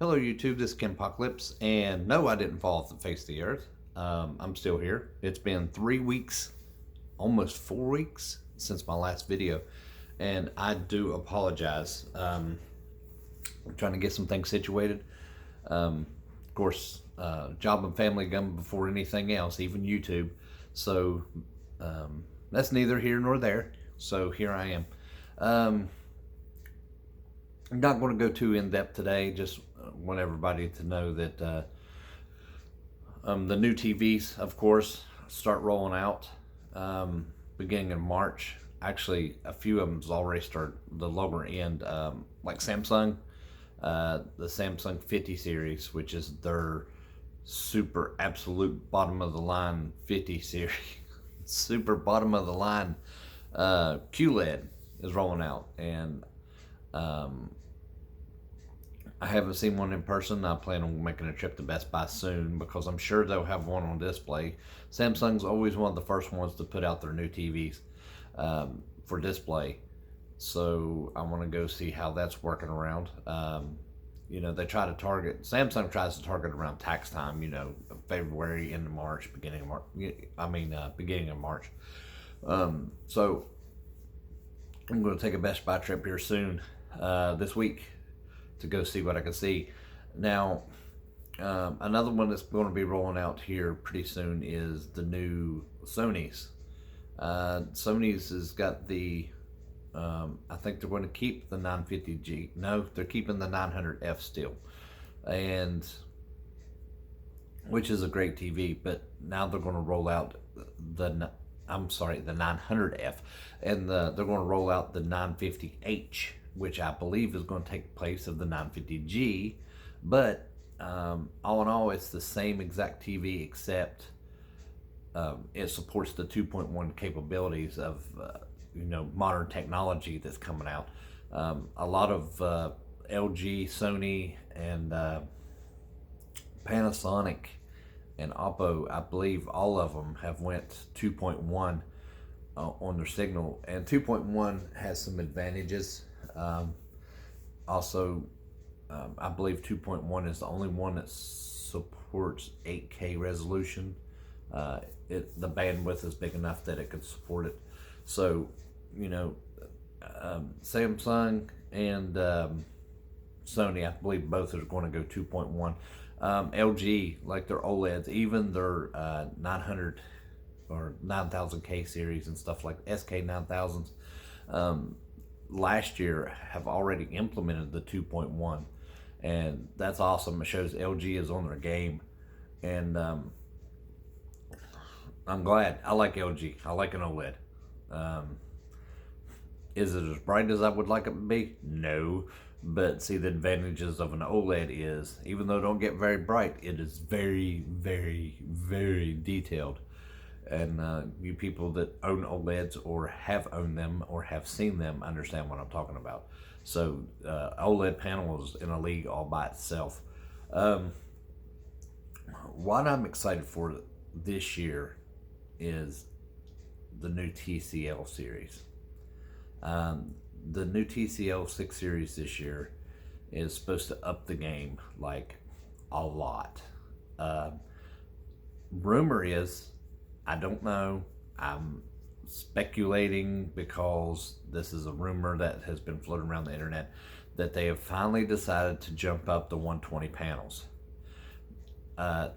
Hello YouTube, this is Ken Apocalypse, and no, I didn't fall off the face of the earth. I'm still here. It's been 3 weeks, almost 4 weeks since my last video, and I do apologize. I'm trying to get some things situated. Of course, job and family come before anything else, even YouTube. So that's neither here nor there. So here I am. I'm not going to go too in depth today. Just want everybody to know that the new TVs, of course, start rolling out beginning in March. Actually, a few of them's already started the lower end, like Samsung, the Samsung 50 series, which is their super absolute bottom of the line 50 series, super bottom of the line QLED is rolling out, and I haven't seen one in person. I plan on making a trip to Best Buy soon because I'm sure they'll have one on display. Samsung's always one of the first ones to put out their new TVs for display. So I want to go see how that's working around. They try to target, Samsung tries to target around tax time, February into March, beginning of March. Beginning of March. So I'm going to take a Best Buy trip here soon, this week, to go see what I can see. Now, another one that's going to be rolling out here pretty soon is the new Sony's. Sony's has got the, I think they're going to keep the 950G. No, they're keeping the 900F still, and which is a great TV. But now they're going to roll out the 900F, and they're going to roll out the 950H, which I believe is going to take place of the 950G. But all in all, it's the same exact TV, except it supports the 2.1 capabilities of modern technology that's coming out. A lot of LG, Sony, and Panasonic and Oppo, I believe all of them have went 2.1 on their signal, and 2.1 has some advantages. Also, I believe 2.1 is the only one that supports 8K resolution. The bandwidth is big enough that it could support it. So, Samsung and Sony, I believe both are going to go 2.1. LG, like their OLEDs, even their 900 or 9000K series and stuff like SK 9000s, last year have already implemented the 2.1, and that's awesome. It shows LG is on their game, and I'm glad. I like LG. I like an OLED. Is it as bright as I would like it to be? No. But see, the advantages of an OLED is, even though it don't get very bright, it is very, very, very detailed. And you people that own OLEDs or have owned them or have seen them understand what I'm talking about. So OLED panel is in a league all by itself. What I'm excited for this year is the new TCL series. The new TCL 6 series this year is supposed to up the game like a lot. Rumor is, I don't know, I'm speculating because this is a rumor that has been floating around the internet, that they have finally decided to jump up the 120 panels.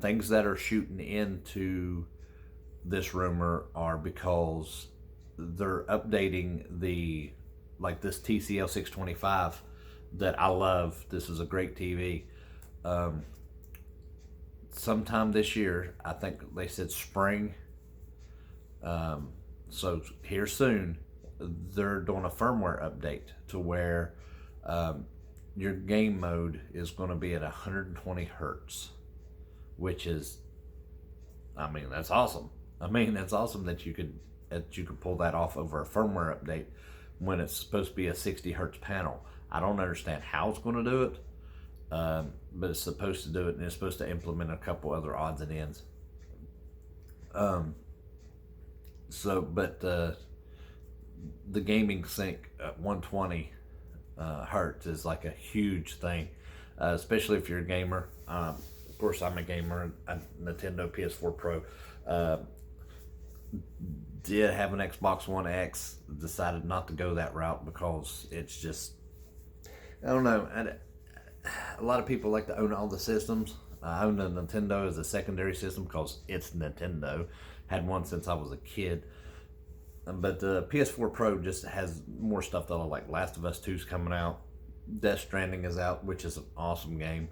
Things that are shooting into this rumor are because they're updating this TCL 625 that I love. This is a great TV. Sometime this year, I think they said spring. So here soon, they're doing a firmware update to where your game mode is going to be at 120 hertz, which is, that's awesome. That's awesome that you could pull that off over a firmware update when it's supposed to be a 60 hertz panel. I don't understand how it's going to do it, but it's supposed to do it, and it's supposed to implement a couple other odds and ends. But the gaming sync at 120 hertz is like a huge thing. especially if you're a gamer. Of course, I'm a gamer. Nintendo PS4 Pro. Did have an Xbox One X. Decided not to go that route because it's just, I don't know. A lot of people like to own all the systems. I own a Nintendo as a secondary system because it's Nintendo. Had one since I was a kid. But the PS4 Pro just has more stuff that I like. Last of Us 2 is coming out. Death Stranding is out, which is an awesome game.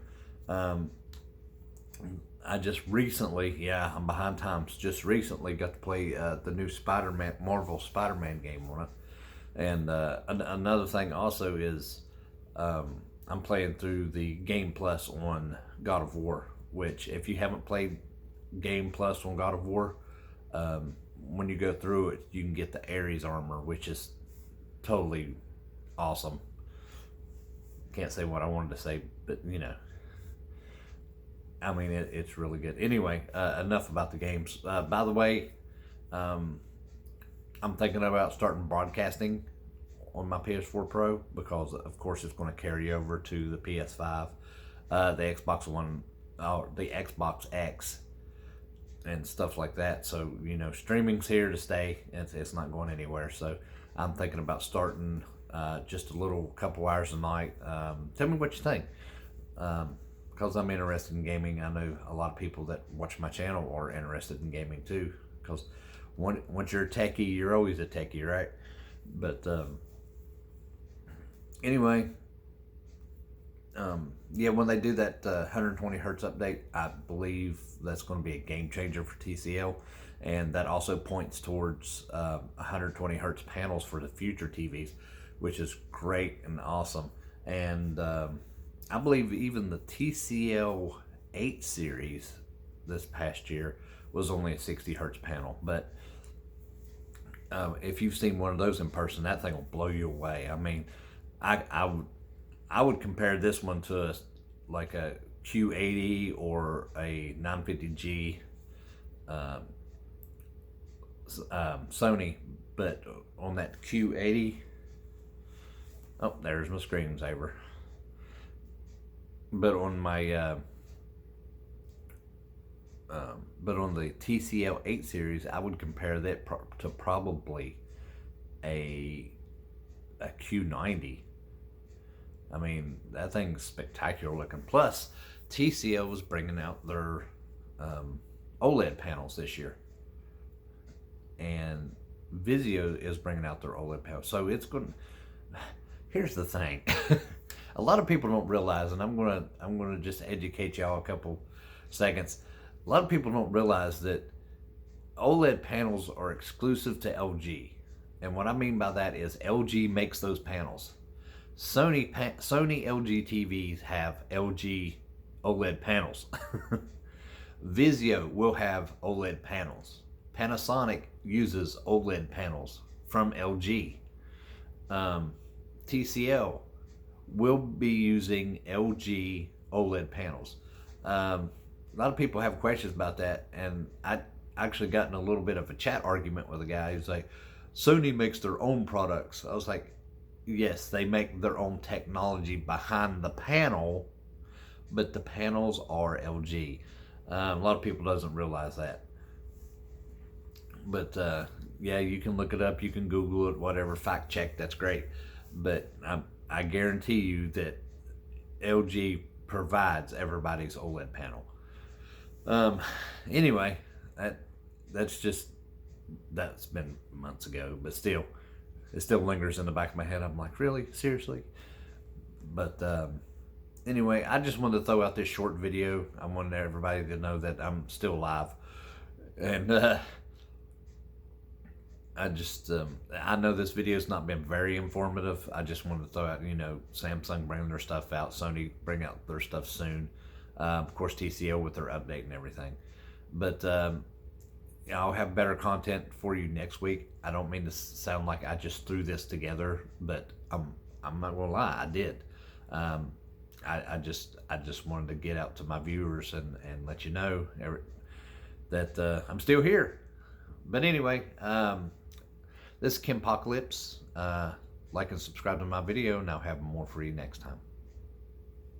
I just recently, yeah, I'm behind times. Just recently got to play the new Marvel Spider-Man game on it. And another thing also is I'm playing through the Game Plus on God of War, which if you haven't played Game Plus on God of War, when you go through it, you can get the Ares armor, which is totally awesome. Can't say what I wanted to say, but I mean, it's really good. Anyway, enough about the games. By the way, I'm thinking about starting broadcasting on my PS4 Pro because, of course, it's going to carry over to the PS5, the Xbox One, the Xbox X, and stuff like that. So, streaming's here to stay. It's not going anywhere. So I'm thinking about starting just a little couple hours a night. Tell me what you think. Because I'm interested in gaming. I know a lot of people that watch my channel are interested in gaming too. Because once you're a techie, you're always a techie, right? But anyway, yeah, when they do that 120 hertz update, I believe that's going to be a game changer for TCL. And that also points towards 120 hertz panels for the future TVs, which is great and awesome. And I believe even the TCL 8 series this past year was only a 60 hertz panel. But if you've seen one of those in person, that thing will blow you away. I mean, I would compare this one to like a Q80 or a 950G Sony. But on that Q80, oh, there's my screensaver. But on my but on the TCL 8 series, I would compare that to probably a Q90. I mean, that thing's spectacular looking. Plus, TCL was bringing out their OLED panels this year, and Vizio is bringing out their OLED panels. So it's going. Here's the thing. A lot of people don't realize, and I'm gonna just educate y'all a couple seconds. A lot of people don't realize that OLED panels are exclusive to LG, and what I mean by that is LG makes those panels. Sony LG TVs have LG OLED panels. Vizio will have OLED panels. Panasonic uses OLED panels from LG. TCL will be using LG OLED panels. A lot of people have questions about that, and I actually got in a little bit of a chat argument with a guy who's like, Sony makes their own products. I was like, yes, they make their own technology behind the panel, but the panels are LG. A lot of people doesn't realize that. But yeah, you can look it up, you can Google it, whatever, fact check, that's great. But I guarantee you that LG provides everybody's OLED panel. Anyway, that's been months ago, but still, it still lingers in the back of my head. I'm like, really? Seriously? But anyway, I just wanted to throw out this short video. I wanted everybody to know that I'm still alive. And I know this video's not been very informative. I just wanted to throw out, Samsung bringing their stuff out, Sony bring out their stuff soon. Of course, TCL with their update and everything. But I'll have better content for you next week. I don't mean to sound like I just threw this together, but I'm not gonna lie, I did. I just wanted to get out to my viewers and let you know that I'm still here. But anyway, this is Kim Apocalypse. Like and subscribe to my video, and I'll have more for you next time.